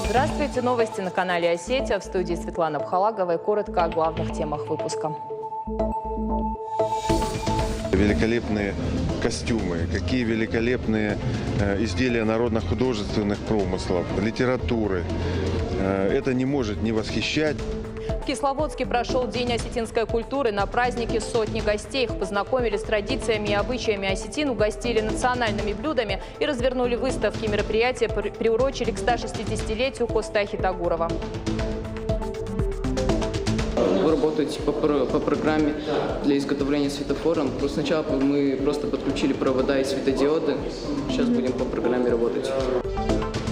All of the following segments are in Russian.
Здравствуйте, новости на канале Осетия. В студии Светлана Бхалагова и коротко о главных темах выпуска. Великолепные костюмы, какие великолепные изделия народно-художественных промыслов, литературы. Это не может не восхищать. В Кисловодске прошел День осетинской культуры. На празднике сотни гостей. Их познакомили с традициями и обычаями осетин, угостили национальными блюдами и развернули выставки. Мероприятия приурочили к 160-летию Костахи Тагурова. Вы работаете по программе для изготовления светофора. Сначала мы просто подключили провода и светодиоды. Сейчас будем по программе работать.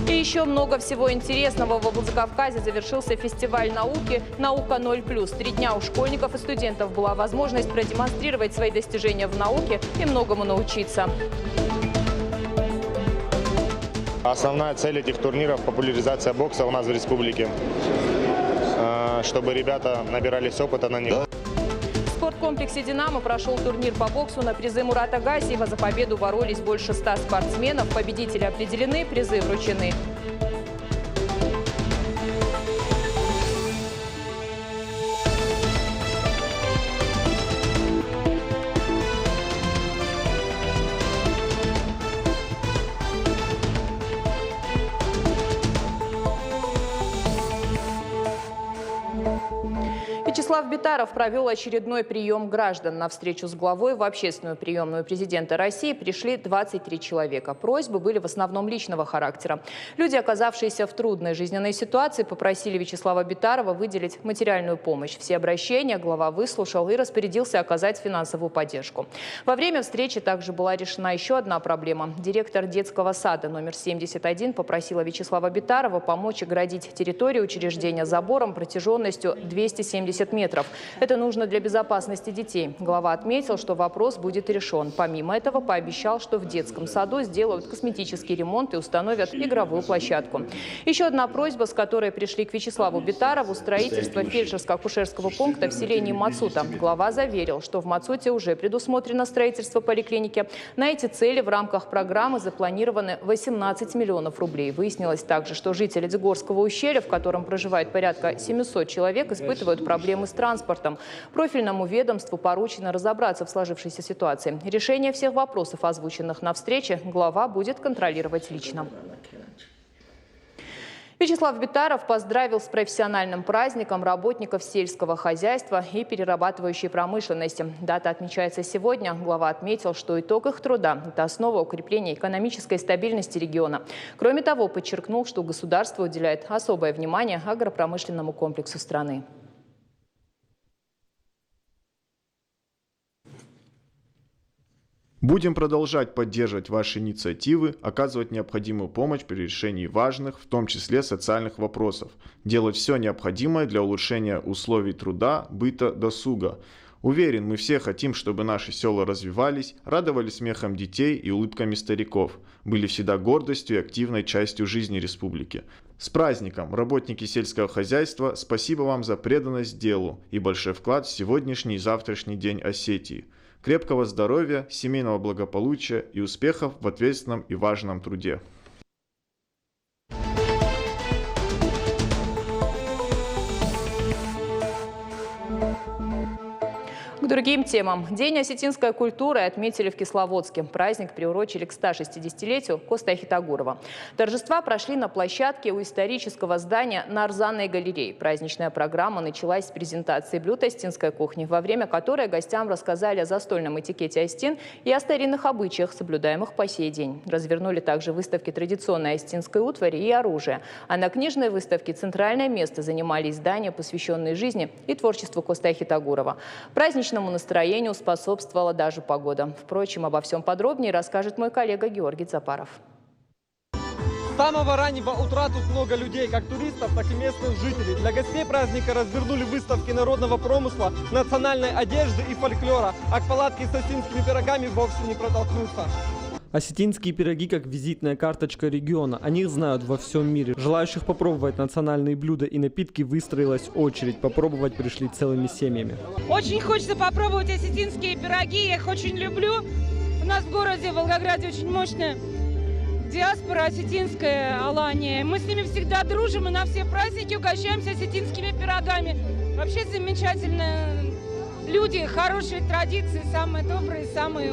И еще много всего интересного. В Владикавказе завершился фестиваль науки «Наука 0+». 3 дня у школьников и студентов была возможность продемонстрировать свои достижения в науке и многому научиться. Основная цель этих турниров – популяризация бокса у нас в республике, чтобы ребята набирались опыта на них. В спорткомплексе «Динамо» прошел турнир по боксу на призы Мурата Газиева. За победу боролись больше 100 спортсменов. Победители определены, призы вручены. Вячеслав Битаров провел очередной прием граждан. На встречу с главой в общественную приемную президента России пришли 23 человека. Просьбы были в основном личного характера. Люди, оказавшиеся в трудной жизненной ситуации, попросили Вячеслава Битарова выделить материальную помощь. Все обращения глава выслушал и распорядился оказать финансовую поддержку. Во время встречи также была решена еще одна проблема. Директор детского сада номер 71 попросила Вячеслава Битарова помочь оградить территорию учреждения забором протяженностью 270 метров. Это нужно для безопасности детей. Глава отметил, что вопрос будет решен. Помимо этого, пообещал, что в детском саду сделают косметический ремонт и установят игровую площадку. Еще одна просьба, с которой пришли к Вячеславу Битарову – строительство фельдшерско-акушерского пункта в селении Мацута. Глава заверил, что в Мацуте уже предусмотрено строительство поликлиники. На эти цели в рамках программы запланированы 18 миллионов рублей. Выяснилось также, что жители Дзигорского ущелья, в котором проживает порядка 700 человек, испытывают проблемы с транспортом. Профильному ведомству поручено разобраться в сложившейся ситуации. Решение всех вопросов, озвученных на встрече, глава будет контролировать лично. Вячеслав Битаров поздравил с профессиональным праздником работников сельского хозяйства и перерабатывающей промышленности. Дата отмечается сегодня. Глава отметил, что итог их труда – это основа укрепления экономической стабильности региона. Кроме того, подчеркнул, что государство уделяет особое внимание агропромышленному комплексу страны. Будем продолжать поддерживать ваши инициативы, оказывать необходимую помощь при решении важных, в том числе социальных вопросов, делать все необходимое для улучшения условий труда, быта, досуга. Уверен, мы все хотим, чтобы наши села развивались, радовали смехом детей и улыбками стариков, были всегда гордостью и активной частью жизни республики. С праздником, работники сельского хозяйства, спасибо вам за преданность делу и большой вклад в сегодняшний и завтрашний день Осетии. Крепкого здоровья, семейного благополучия и успехов в ответственном и важном труде. К другим темам. День осетинской культуры отметили в Кисловодске. Праздник приурочили к 160-летию Костахи Тагурова. Торжества прошли на площадке у исторического здания Нарзанной галереи. Праздничная программа началась с презентации блюд осетинской кухни, во время которой гостям рассказали о застольном этикете осетин и о старинных обычаях, соблюдаемых по сей день. Развернули также выставки традиционной осетинской утвари и оружия. А на книжной выставке центральное место занимали издания, посвященные жизни и творчеству Костахи Тагурова. Праздничному настроению способствовала даже погода. Впрочем, обо всем подробнее расскажет мой коллега Георгий Запаров. С самого раннего утра тут много людей, как туристов, так и местных жителей. Для гостей праздника развернули выставки народного промысла, национальной одежды и фольклора. А к палатке с осетинскими пирогами вовсе не протолкнуться. Осетинские пироги как визитная карточка региона. О них знают во всем мире. Желающих попробовать национальные блюда и напитки выстроилась очередь. Попробовать пришли целыми семьями. Очень хочется попробовать осетинские пироги. Я их очень люблю. У нас в городе, в Волгограде, очень мощная диаспора осетинская, Алания. Мы с ними всегда дружим и на все праздники угощаемся осетинскими пирогами. Вообще замечательные люди, хорошие традиции, самые добрые, самые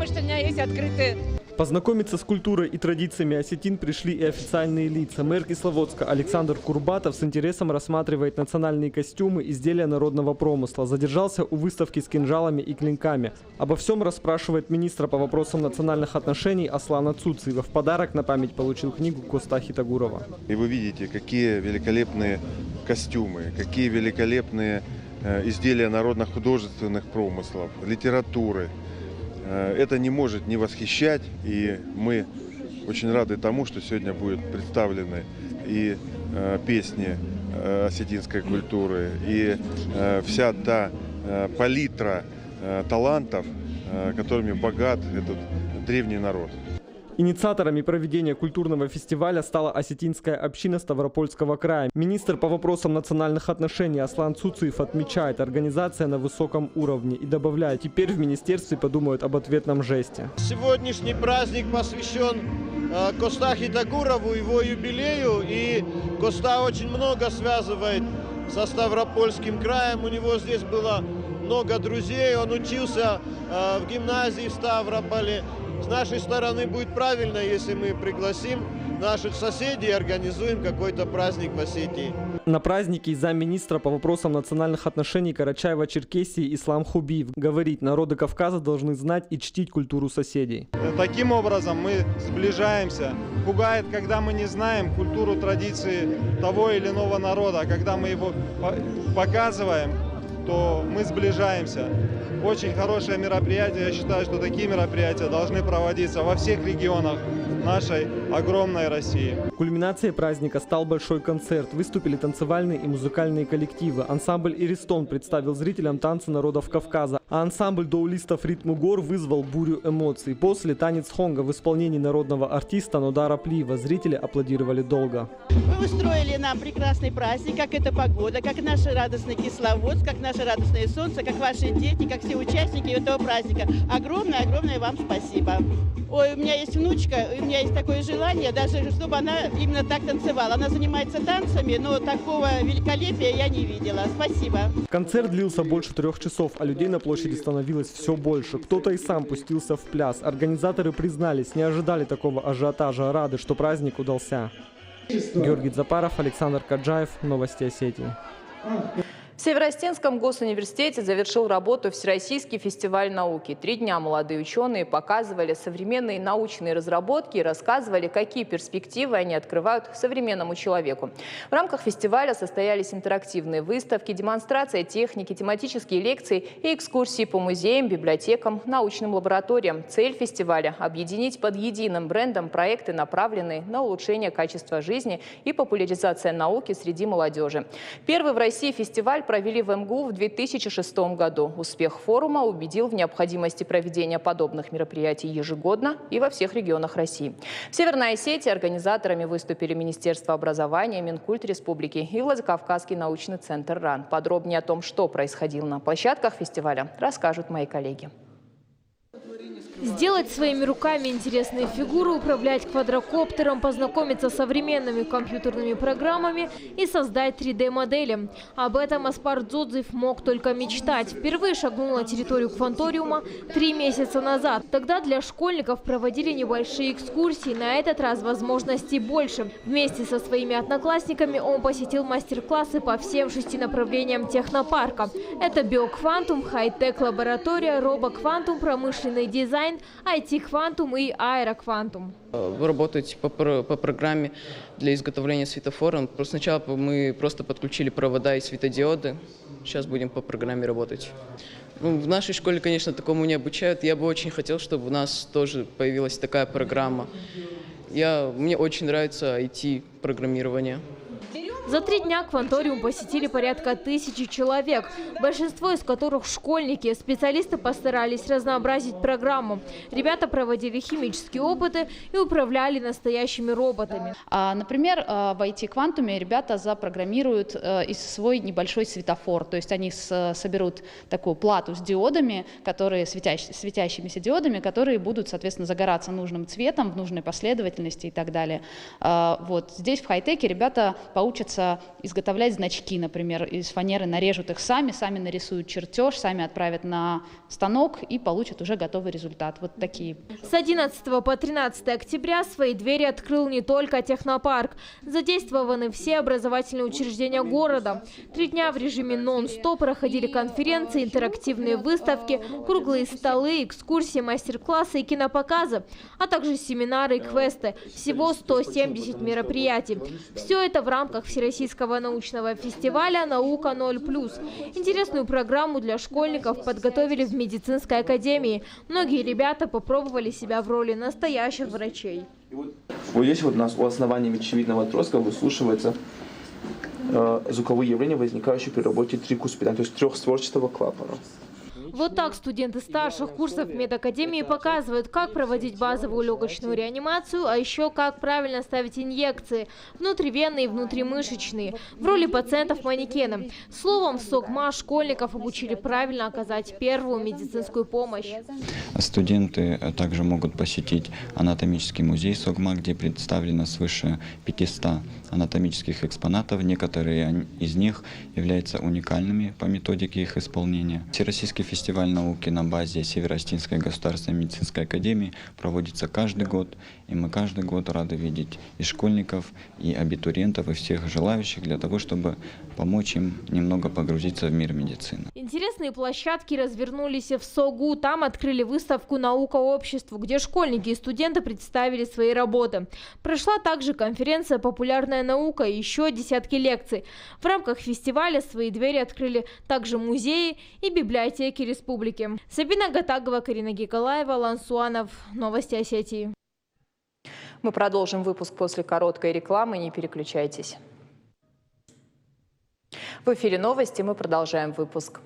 что у меня есть, открытые. Познакомиться с культурой и традициями осетин пришли и официальные лица. Мэр Кисловодска Александр Курбатов с интересом рассматривает национальные костюмы, изделия народного промысла. Задержался у выставки с кинжалами и клинками. Обо всем расспрашивает министра по вопросам национальных отношений Аслана Цуциева. В подарок на память получил книгу Коста Хитагурова. И вы видите, какие великолепные костюмы, какие великолепные изделия народно-художественных промыслов, литературы. Это не может не восхищать, и мы очень рады тому, что сегодня будут представлены и песни осетинской культуры, и вся та палитра талантов, которыми богат этот древний народ. Инициаторами проведения культурного фестиваля стала осетинская община Ставропольского края. Министр по вопросам национальных отношений Аслан Цуциев отмечает, организация на высоком уровне и добавляет, теперь в министерстве подумают об ответном жесте. Сегодняшний праздник посвящен Коста Хитагурову, его юбилею. И Коста очень много связывает со Ставропольским краем. У него здесь было много друзей, он учился в гимназии в Ставрополе. С нашей стороны будет правильно, если мы пригласим наших соседей и организуем какой-то праздник в Осетии. На празднике замминистра по вопросам национальных отношений Карачаева-Черкесии Ислам Хубиев говорит, народы Кавказа должны знать и чтить культуру соседей. Таким образом мы сближаемся. Пугает, когда мы не знаем культуру, традиции того или иного народа, а когда мы его показываем, то мы сближаемся. Очень хорошее мероприятие. Я считаю, что такие мероприятия должны проводиться во всех регионах нашей огромной России. Кульминацией праздника стал большой концерт. Выступили танцевальные и музыкальные коллективы. Ансамбль «Иристон» представил зрителям танцы народов Кавказа, а ансамбль даулистов «Ритм гор» вызвал бурю эмоций. После танец хонга в исполнении народного артиста Нодара Плива. Зрители аплодировали долго. Вы устроили нам прекрасный праздник, как эта погода, как наш радостный Кисловодск, как наше радостное солнце, как ваши дети, как все участники этого праздника. Огромное вам спасибо. Ой, у меня есть внучка, у меня есть такое желание, даже чтобы она именно так танцевала. Она занимается танцами, но такого великолепия я не видела. Спасибо. Концерт длился больше 3 часов, а людей на площади становилось все больше. Кто-то и сам пустился в пляс. Организаторы признались, не ожидали такого ажиотажа, рады, что праздник удался. Георгий Запаров, Александр Каджаев. Новости Осетии. В Северостинском госуниверситете завершил работу Всероссийский фестиваль науки. 3 дня молодые ученые показывали современные научные разработки и рассказывали, какие перспективы они открывают современному человеку. В рамках фестиваля состоялись интерактивные выставки, демонстрация техники, тематические лекции и экскурсии по музеям, библиотекам, научным лабораториям. Цель фестиваля – объединить под единым брендом проекты, направленные на улучшение качества жизни и популяризация науки среди молодежи. Первый в России фестиваль провели в МГУ в 2006 году. Успех форума убедил в необходимости проведения подобных мероприятий ежегодно и во всех регионах России. В Северной Осетии организаторами выступили Министерство образования, Минкульт Республики и Владикавказский научный центр РАН. Подробнее о том, что происходило на площадках фестиваля, расскажут мои коллеги. Сделать своими руками интересные фигуры, управлять квадрокоптером, познакомиться с современными компьютерными программами и создать 3D-модели. Об этом Аспар Дзудзев мог только мечтать. Впервые шагнул на территорию Кванториума 3 месяца назад. Тогда для школьников проводили небольшие экскурсии, на этот раз возможностей больше. Вместе со своими одноклассниками он посетил мастер-классы по всем 6 направлениям технопарка. Это биоквантум, хай-тек-лаборатория, робоквантум, промышленный дизайн, IT-квантум и аэроквантум. Вы работаете по программе для изготовления светофора. Сначала мы просто подключили провода и светодиоды. Сейчас будем по программе работать. В нашей школе, конечно, такому не обучают. Я бы очень хотел, чтобы у нас тоже появилась такая программа. Мне очень нравится IT-программирование. За 3 дня кванториум посетили порядка 1000 человек, большинство из которых школьники. Специалисты постарались разнообразить программу. Ребята проводили химические опыты и управляли настоящими роботами. Например, в IT-квантуме ребята запрограммируют свой небольшой светофор. То есть они соберут такую плату с диодами, которые, светящимися диодами, которые будут, соответственно, загораться нужным цветом, в нужной последовательности и так далее. Вот здесь в хай-теке ребята поучатся изготовлять значки, например, из фанеры нарежут их сами нарисуют чертеж, сами отправят на станок и получат уже готовый результат. Вот такие. С 11 по 13 октября свои двери открыл не только технопарк. Задействованы все образовательные учреждения города. 3 дня в режиме нон-стоп проходили конференции, интерактивные выставки, круглые столы, экскурсии, мастер-классы и кинопоказы, а также семинары и квесты. Всего 170 мероприятий. Все это в рамках Всероссийского научного фестиваля «Наука 0+.» Интересную программу для школьников подготовили в медицинской академии. Многие ребята попробовали себя в роли настоящих врачей. Вот здесь вот у нас у основания мечевидного отростка выслушиваются звуковые явления, возникающие при работе трикуспида, то есть трехстворчатого клапана. Вот так студенты старших курсов медакадемии показывают, как проводить базовую легочную реанимацию, а еще как правильно ставить инъекции – внутривенные и внутримышечные, в роли пациентов-манекена. Словом, в СОГМА школьников обучили правильно оказать первую медицинскую помощь. Студенты также могут посетить анатомический музей СОГМА, где представлено свыше 500 анатомических экспонатов. Некоторые из них являются уникальными по методике их исполнения. Всероссийский фестиваль науки на базе Северо-Осетинской государственной медицинской академии проводится каждый год, и мы каждый год рады видеть и школьников, и абитуриентов, и всех желающих для того, чтобы помочь им немного погрузиться в мир медицины. Интересные площадки развернулись в СОГУ. Там открыли выставку «Наука обществу», где школьники и студенты представили свои работы. Прошла также конференция «Популярная наука» и еще десятки лекций. В рамках фестиваля свои двери открыли также музеи и библиотеки республики. Сабина Гатагова, Карина Гикалаева, Алан Суанов. Новости Осетии. Мы продолжим выпуск после короткой рекламы. Не переключайтесь. В эфире новости. Мы продолжаем выпуск.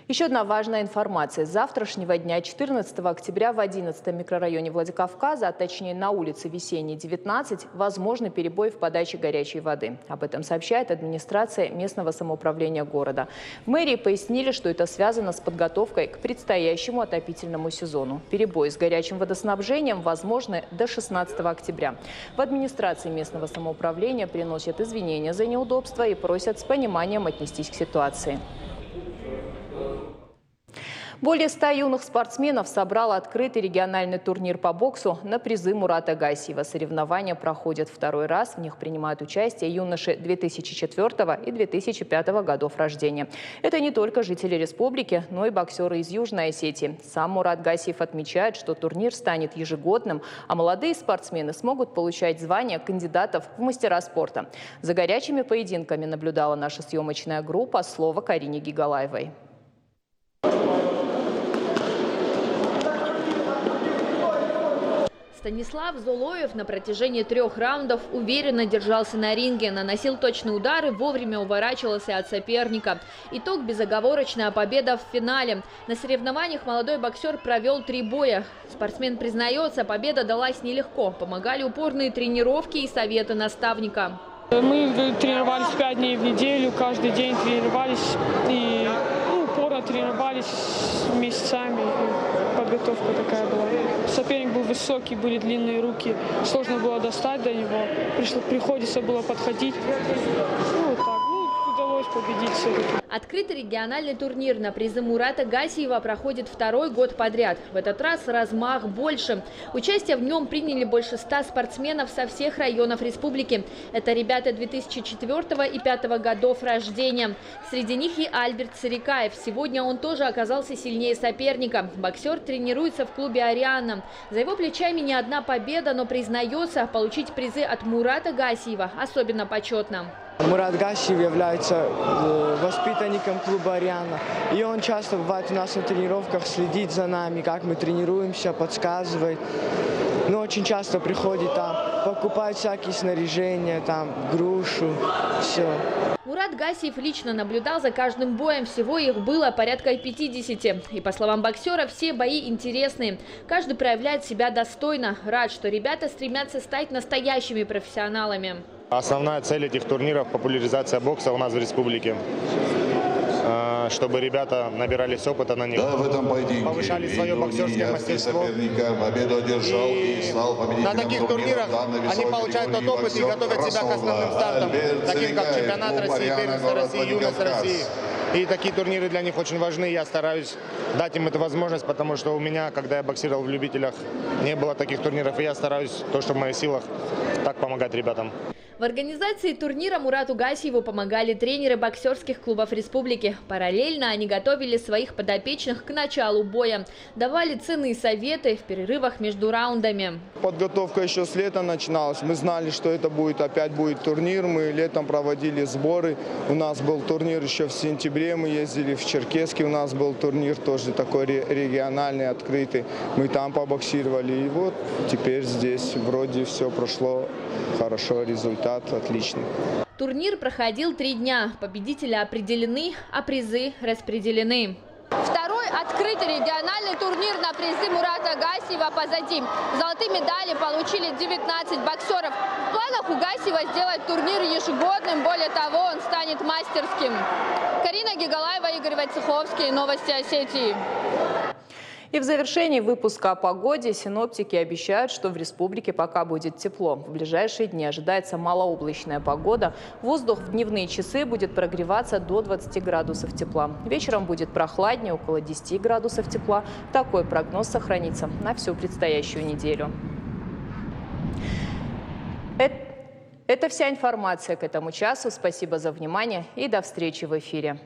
Еще одна важная информация. С завтрашнего дня, 14 октября, в 11 микрорайоне Владикавказа, а точнее на улице Весенней, 19, возможны перебои в подаче горячей воды. Об этом сообщает администрация местного самоуправления города. В мэрии пояснили, что это связано с подготовкой к предстоящему отопительному сезону. Перебои с горячим водоснабжением возможны до 16 октября. В администрации местного самоуправления приносят извинения за неудобства и просят с пониманием отнестись к ситуации. Более 100 юных спортсменов собрал открытый региональный турнир по боксу на призы Мурата Гасиева. Соревнования проходят второй раз. В них принимают участие юноши 2004 и 2005 годов рождения. Это не только жители республики, но и боксеры из Южной Осетии. Сам Мурат Гасиев отмечает, что турнир станет ежегодным, а молодые спортсмены смогут получать звание кандидатов в мастера спорта. За горячими поединками наблюдала наша съемочная группа. Слово Карине Гигалаевой. Станислав Золоев на протяжении 3 раундов уверенно держался на ринге, наносил точные удары, вовремя уворачивался от соперника. Итог – безоговорочная победа в финале. На соревнованиях молодой боксер провел 3 боя. Спортсмен признается, победа далась нелегко. Помогали упорные тренировки и советы наставника. Мы тренировались 5 дней в неделю, каждый день тренировались и упорно тренировались месяцами. Подготовка такая была. Соперник был высокий, были длинные руки, сложно было достать до него. Приходится было подходить. Вот так. Удалось победить все-таки. Открытый региональный турнир на призы Мурата Гасиева проходит 2-й год подряд. В этот раз размах больше. Участие в нем приняли больше 100 спортсменов со всех районов республики. Это ребята 2004 и 2005 годов рождения. Среди них и Альберт Царикаев. Сегодня он тоже оказался сильнее соперника. Боксер тренируется в клубе «Ариана». За его плечами не одна победа, но признается, получить призы от Мурата Гасиева особенно почетно. Мурат Гасиев является воспитанником клуба «Ариана». И он часто бывает у нас на тренировках, следит за нами, как мы тренируемся, подсказывает. Но очень часто приходит там, покупает всякие снаряжения, там, грушу, все. Мурат Гасиев лично наблюдал за каждым боем. Всего их было порядка 50. И по словам боксера, все бои интересные. Каждый проявляет себя достойно. Рад, что ребята стремятся стать настоящими профессионалами. Основная цель этих турниров – популяризация бокса у нас в республике. Чтобы ребята набирались опыта на них, повышали свое боксерское мастерство. На таких турнирах они получают тот опыт и готовят себя к основным стартам, таким как чемпионат России, первенство России, юность России. И такие турниры для них очень важны. Я стараюсь дать им эту возможность, потому что у меня, когда я боксировал в любителях, не было таких турниров. И я стараюсь, то, что в моих силах, так помогать ребятам. В организации турнира Мурату Гасиеву помогали тренеры боксерских клубов республики. Параллельно они готовили своих подопечных к началу боя. Давали ценные советы в перерывах между раундами. Подготовка еще с лета начиналась. Мы знали, что это опять будет турнир. Мы летом проводили сборы. У нас был турнир еще в сентябре. Мы ездили в Черкесске. У нас был турнир тоже такой региональный, открытый. Мы там побоксировали. И вот теперь здесь вроде все прошло хорошо, результат отличный. Турнир проходил 3 дня. Победители определены, а призы распределены. Второй открытый региональный турнир на призы Мурата Гасиева позади. Золотые медали получили 19 боксеров. В планах у Гасиева сделать турнир ежегодным. Более того, он станет мастерским. Карина Гигалаева, Игорь Войцеховский. Новости Осетии. И в завершении выпуска о погоде синоптики обещают, что в республике пока будет тепло. В ближайшие дни ожидается малооблачная погода. Воздух в дневные часы будет прогреваться до 20 градусов тепла. Вечером будет прохладнее, около 10 градусов тепла. Такой прогноз сохранится на всю предстоящую неделю. Это вся информация к этому часу. Спасибо за внимание и до встречи в эфире.